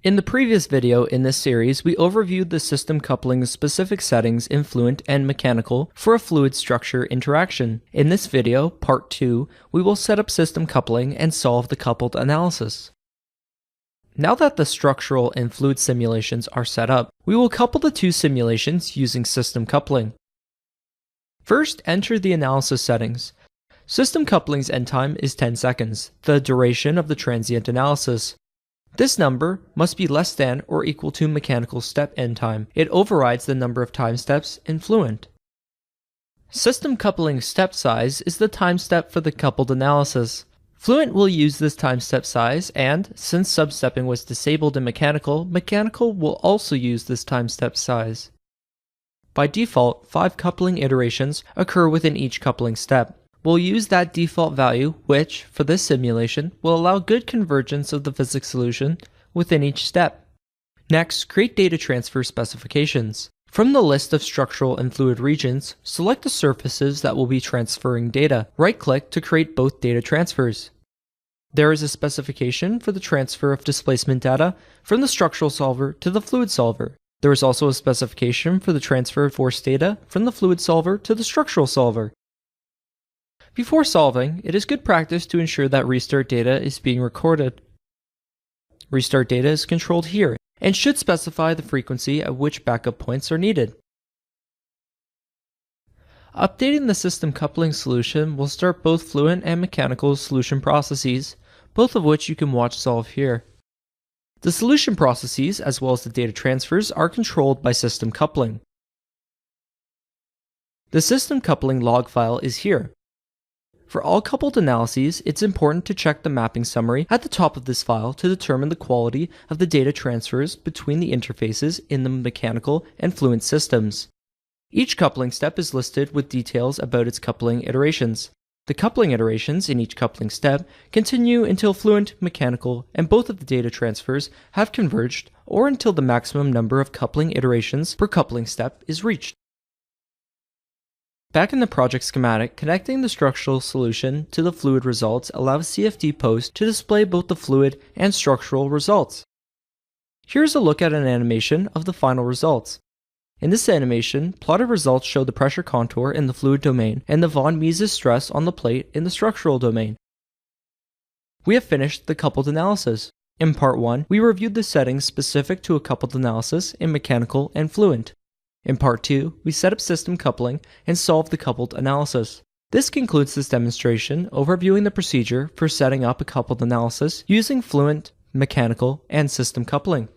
In the previous video in this series, we overviewed the system coupling specific settings in Fluent and Mechanical for a fluid structure interaction. In this video, part 2, we will set up system coupling and solve the coupled analysis. Now that the structural and fluid simulations are set up, we will couple the two simulations using system coupling. First, enter the analysis settings. System coupling's end time is 10 seconds, the duration of the transient analysis. This number must be less than or equal to mechanical step end time. It overrides the number of time steps in Fluent. System coupling step size is the time step for the coupled analysis. Fluent will use this time step size, and since substepping was disabled in Mechanical, Mechanical will also use this time step size. By default, 5 coupling iterations occur within each coupling step. We'll use that default value, which, for this simulation, will allow good convergence of the physics solution within each step. Next, create data transfer specifications. From the list of structural and fluid regions, select the surfaces that will be transferring data. Right-click to create both data transfers. There is a specification for the transfer of displacement data from the structural solver to the fluid solver. There is also a specification for the transfer of force data from the fluid solver to the structural solver. Before solving, it is good practice to ensure that restart data is being recorded. Restart data is controlled here and should specify the frequency at which backup points are needed. Updating the system coupling solution will start both Fluent and Mechanical solution processes, both of which you can watch solve here. The solution processes, as well as the data transfers, are controlled by system coupling. The system coupling log file is here. For all coupled analyses, it's important to check the mapping summary at the top of this file to determine the quality of the data transfers between the interfaces in the Mechanical and Fluent systems. Each coupling step is listed with details about its coupling iterations. The coupling iterations in each coupling step continue until Fluent, Mechanical, and both of the data transfers have converged, or until the maximum number of coupling iterations per coupling step is reached. Back in the project schematic, connecting the structural solution to the fluid results allows CFD Post to display both the fluid and structural results. Here's a look at an animation of the final results. In this animation, plotted results show the pressure contour in the fluid domain and the von Mises stress on the plate in the structural domain. We have finished the coupled analysis. In part 1, we reviewed the settings specific to a coupled analysis in Mechanical and Fluent. In part 2, we set up system coupling and solved the coupled analysis. This concludes this demonstration overviewing the procedure for setting up a coupled analysis using Fluent, Mechanical, and system coupling.